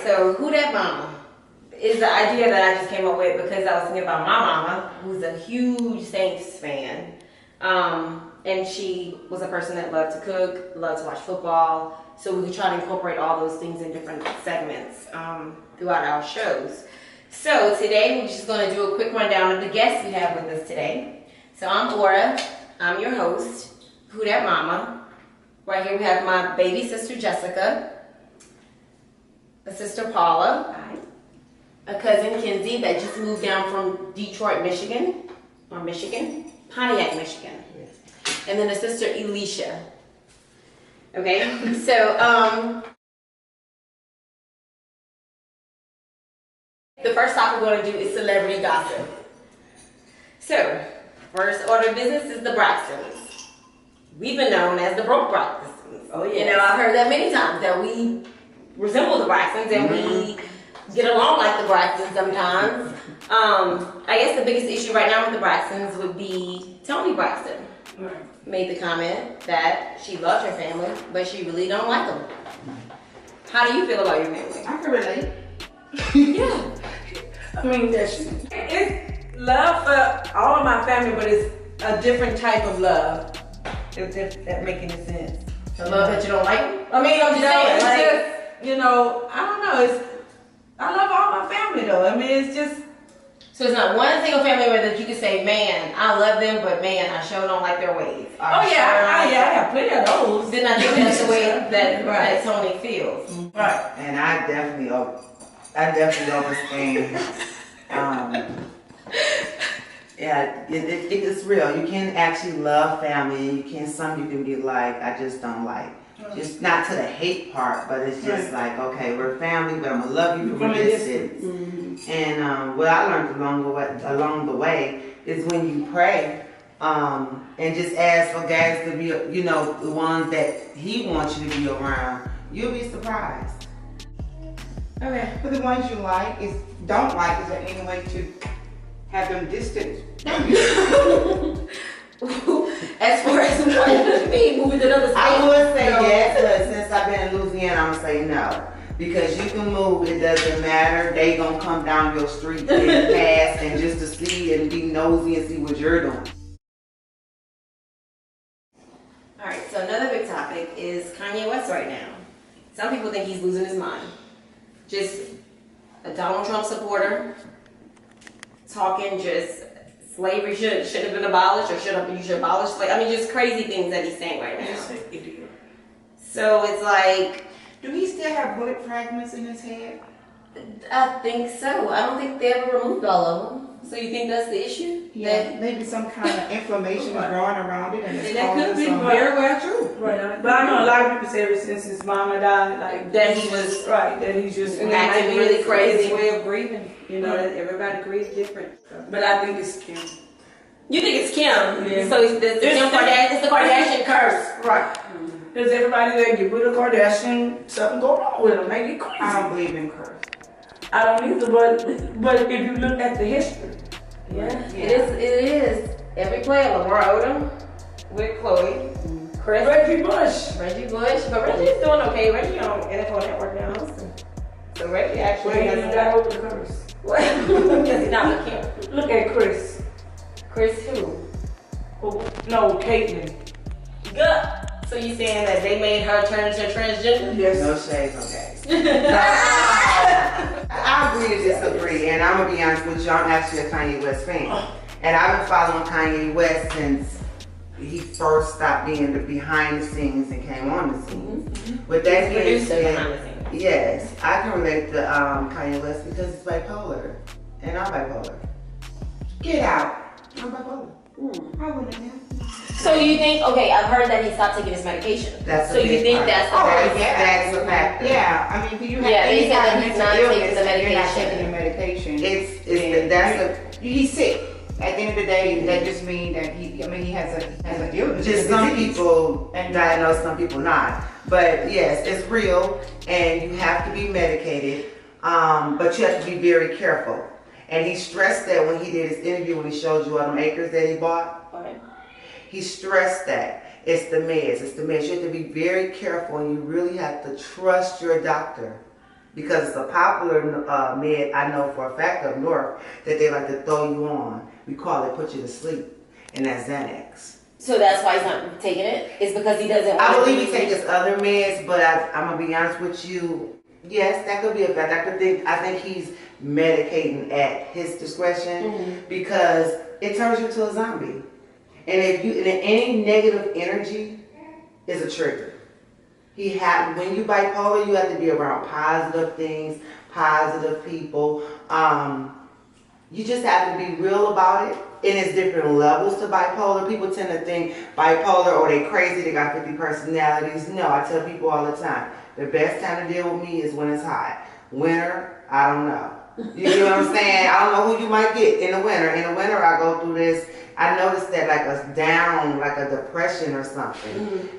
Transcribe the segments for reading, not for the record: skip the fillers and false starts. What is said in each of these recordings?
so who that mama is the idea that I just came up with because I was thinking about my mama, who's a huge Saints fan. And she was a person that loved to cook, loved to watch football. So we could try to incorporate all those things in different segments throughout our shows. So today we're just going to do a quick rundown of the guests we have with us today. So I'm Aura. I'm your host. Who that mama? Right here we have my baby sister Jessica, a sister Paula, a cousin Kinsey that just moved down from Detroit, Michigan, Pontiac, Michigan, and then a sister Elisha. Okay, so the first topic we're going to do is celebrity gossip. So, first order of business is the Braxtons. We've been known as the broke Braxtons. Oh, yeah. You know, I've heard that many times that we resemble the Braxtons and we get along like the Braxtons sometimes. I guess the biggest issue right now with the Braxtons would be Toni Braxton. Made the comment that she loves her family, but she really don't like them. How do you feel about your family? I can relate. Yeah. I mean, it's love for all of my family, but it's a different type of love. If that make any sense. The love that you don't like them? I mean, I'm just saying, it's like, just, you know, I don't know. I love all my family though. I mean, it's just. So it's not one single family member that you can say, man, I love them, but man, I sure don't like their ways. Or Oh yeah, I have plenty of those. Then I think that's the way that Toni feels. Right. And I definitely understand. Yeah, it's real. You can actually love family, and some you can be like, I just don't like. Just not to the hate part, but it's just like, okay, we're family, but I'm gonna love you from a distance. And what I learned along the way is when you pray and just ask for guys to be, you know, the ones that He wants you to be around, you'll be surprised. Okay. But the ones you like don't like, is there any way to have them distant? As far as what you mean, moving to another state? I would say yes, but since I've been in Louisiana, I'm gonna say no. Because you can move, it doesn't matter. They gonna come down your street and pass and just to see and be nosy and see what you're doing. Alright, so another big topic is Kanye West right now. Some people think he's losing his mind. Just a Donald Trump supporter, talking just slavery should have been abolished, or you should abolish slavery. I mean, just crazy things that he's saying right now. So it's like, Do he still have bullet fragments in his head? I think so. I don't think they ever removed all of them. So you think that's the issue? Yeah, maybe some kind of inflammation is growing around it, and it's That could be causing some. very well true. Right. But I know a lot of people say ever since his mama died, like That he was that he's just acting really crazy. His way of grieving. You know, that everybody grieves different. But I think it's Kim. You think it's Kim? Yeah. So it's the Kardashian curse. Right. Because everybody that get with a Kardashian, something go wrong with them. They get crazy. I don't believe in curse. I don't either, but if you look at the history. It is. Every player, Lamar Odom with Chloe, Chris, Reggie Bush. But Reggie's doing okay. Reggie on NFL Network now hosting. So Reggie actually Well, he has got over the curse. Yes, he's not with Kim. Look at Chris. Chris who? No, Caitlyn. Good. So you saying that they made her turn into transgender? Yes. No shade, okay. I agree to disagree, and I'm gonna be honest with you, I'm actually a Kanye West fan. And I've been following Kanye West since he first stopped being the behind the scenes and came on the scenes. With that being said, yes, I can relate to Kanye West because he's bipolar, and I'm bipolar. Get out. I'm bipolar. I wouldn't have. So you think, okay, I've heard that he stopped taking his medication. That's so you think part. that's the That's a factor. Yeah, I mean, do you have they any said kind that of he's not mental taking the illness and you're not medication. taking the medication? He's sick. At the end of the day, that just means that he has an illness. Just some people diagnosed, some people not. But yes, it's real, and you have to be medicated, but you have to be very careful. And he stressed that when he did his interview, when he showed you all them acres that he bought. Okay. He stressed that it's the meds, it's the meds. You have to be very careful, and you really have to trust your doctor Because it's a popular med, I know for a fact up north, that they like to throw you on. We call it put you to sleep, and that's Xanax. So that's why he's not taking it? It's because he doesn't want I to believe he be- takes other meds, but I'm gonna be honest with you. Yes, that could be a fact. I think he's medicating at his discretion because it turns you into a zombie. And any negative energy is a trigger. When you bipolar, you have to be around positive things, positive people. You just have to be real about it. And it's different levels to bipolar. People tend to think bipolar, or they crazy, they got 50 personalities. No, I tell people all the time, the best time to deal with me is when it's hot. Winter, I don't know. You know what I'm saying? I don't know who you might get in the winter. In the winter, I go through this. I noticed that like a down, like a depression or something.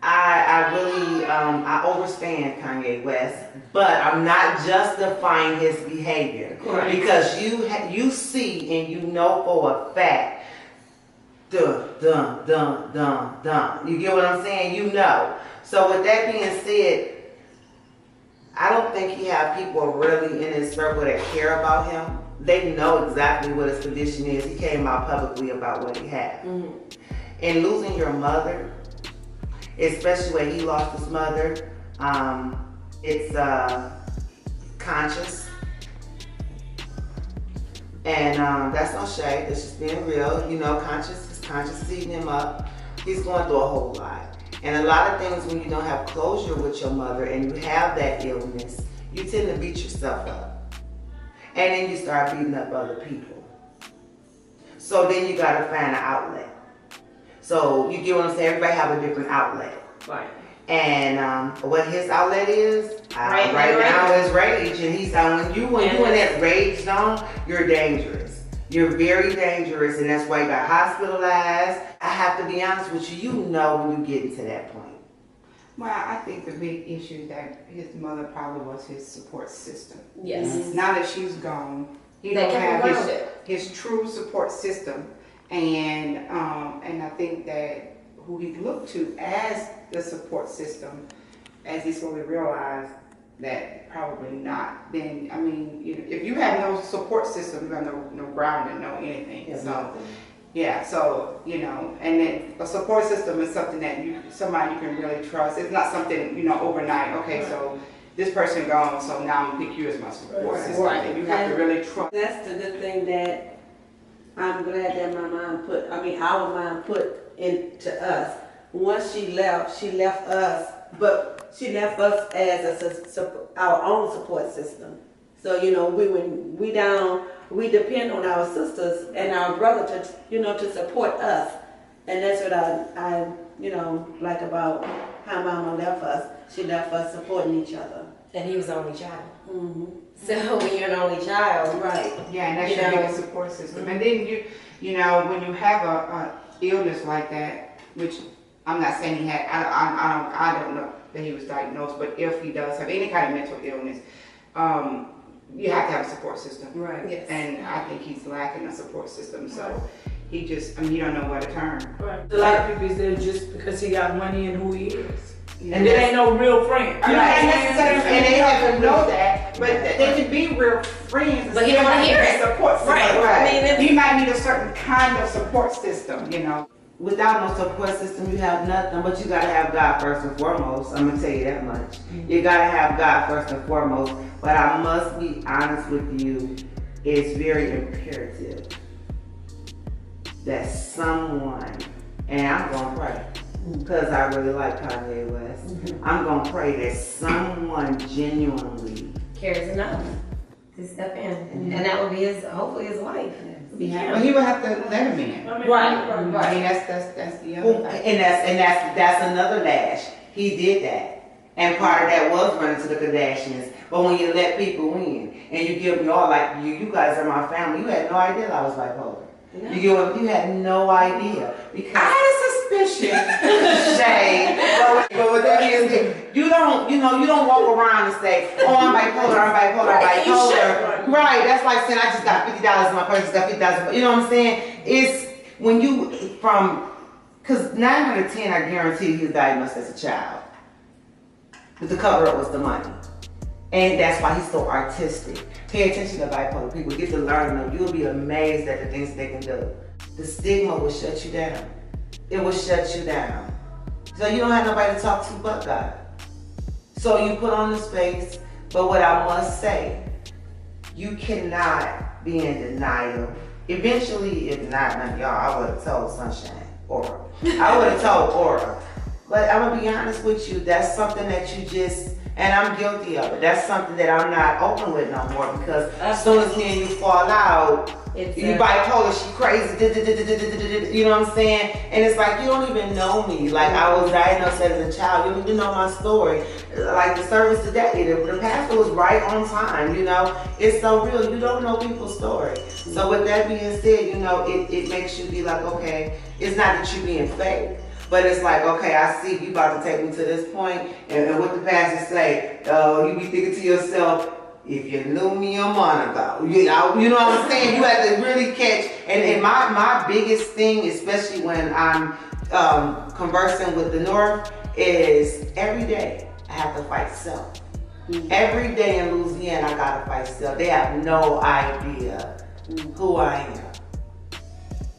I really, I understand Kanye West, but I'm not justifying his behavior. Correct. Because you see and you know for a fact, dun. You get what I'm saying? You know. So with that being said, I don't think he have people really in his circle that care about him. They know exactly what his condition is. He came out publicly about what he had. And losing your mother, especially when he lost his mother, it's conscious. And that's no shade, it's just being real. You know, his conscious is eating him up. He's going through a whole lot. And a lot of things, when you don't have closure with your mother and you have that illness, you tend to beat yourself up. And then you start beating up other people. So then you gotta find an outlet. So you get what I'm saying? Everybody have a different outlet. Right. And what his outlet is, right now is rage. And he's when you in that rage zone, you're dangerous. You're very dangerous, and that's why you got hospitalized. I have to be honest with you, you know when you get to that point. Well, I think the big issue that his mother probably was his support system. Yes. Now that she's gone, he They don't kept him have grounded. his true support system, and I think that who he looked to as the support system, as he slowly realized that probably not. Then I mean, if you have no support system, you have no grounding, no anything. So. Yeah, so, and then a support system is something that somebody you can really trust. It's not something, overnight, okay, so this person gone, so now I'm gonna pick you as my support system. Right. You have to really trust. That's the good thing that I'm glad that our mom put into us. Once she left us, but she left us as our own support system. So, when we down, we depend on our sisters and our brother to support us. And that's what I like about how Mama left us. She left us supporting each other. And he was the only child. So when you're an only child, Right. Yeah, and that should be a support system. And then when you have a illness like that, which I'm not saying he had, I don't know that he was diagnosed, but if he does have any kind of mental illness, you have to have a support system. Right. yes. And I think he's lacking a support system, so he just, he don't know where to turn. Right. A lot of people say just because he got money and who he is. Yeah. And there ain't no real friend. I'm not necessarily, and they have to know that, but they can be real friends. But he don't wanna hear it. Support system. Right. I mean, He might need a certain kind of support system, Without no support system, you have nothing, but you gotta have God first and foremost. I'm gonna tell you that much. You gotta have God first and foremost. But I must be honest with you, it's very imperative that someone, and I'm gonna pray, because I really like Kanye West, I'm gonna pray that someone genuinely cares enough to step in. And that would be hopefully his wife. But he would have to let him in. Right. I mean, that's the other thing. and that's another dash. He did that. And part of that was running to the Kardashians. But when you let people in and you give me all like you guys are my family, you had no idea that I was bipolar. No. You had no idea because I had a suspicion. shade. But with that being said, you don't walk around and say, oh, I'm bipolar, Right, you bipolar. should. Right, that's like saying I just got $50 in my purse, just got $50. You know what I'm saying? It's when because 9 out of 10, I guarantee he was diagnosed as a child. But the cover up was the money. And that's why he's so artistic. Pay attention to bipolar people. Get to learn them. You'll be amazed at the things they can do. The stigma will shut you down. It will shut you down. So you don't have nobody to talk to but God. So you put on the space, but what I must say, you cannot be in denial. Eventually, if not, none of y'all, I would have told Sunshine, Aura. I would have told Aura. But I'm gonna be honest with you, that's something that you just, and I'm guilty of it. That's something that I'm not open with no more because as soon as me and you fall out, you bipolar, she crazy, you know what I'm saying? And it's like, you don't even know me. Like, I was diagnosed as a child. You don't even know my story. Like the service today, the pastor was right on time, you know? It's so real. You don't know people's story. So with that being said, you know, it makes you be like, okay, it's not that you're being fake. But it's like, okay, I see you about to take me to this point, and what the pastor say, you be thinking to yourself, if you knew me a month ago, you know what I'm saying? You have to really catch, and my biggest thing, especially when I'm conversing with the North, is every day I have to fight self. Every day in Louisiana, I gotta fight self. They have no idea who I am.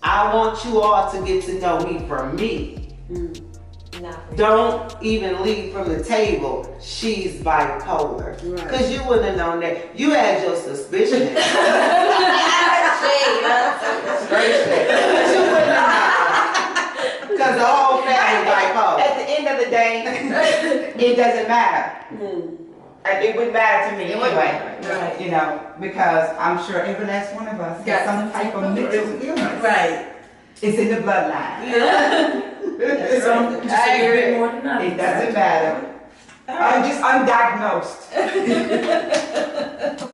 I want you all to get to know me for me. Don't even leave from the table, she's bipolar. Because you wouldn't have known that. You had your suspicion. Straight shit. But you wouldn't have known. Because the whole family bipolar. At the end of the day, it doesn't matter. It wouldn't matter to me anyway. Right. You know, because I'm sure every last one of us got some type of mental illness. Right. It's in the bloodline. Some just a little bit more than others. It doesn't matter. I'm just undiagnosed.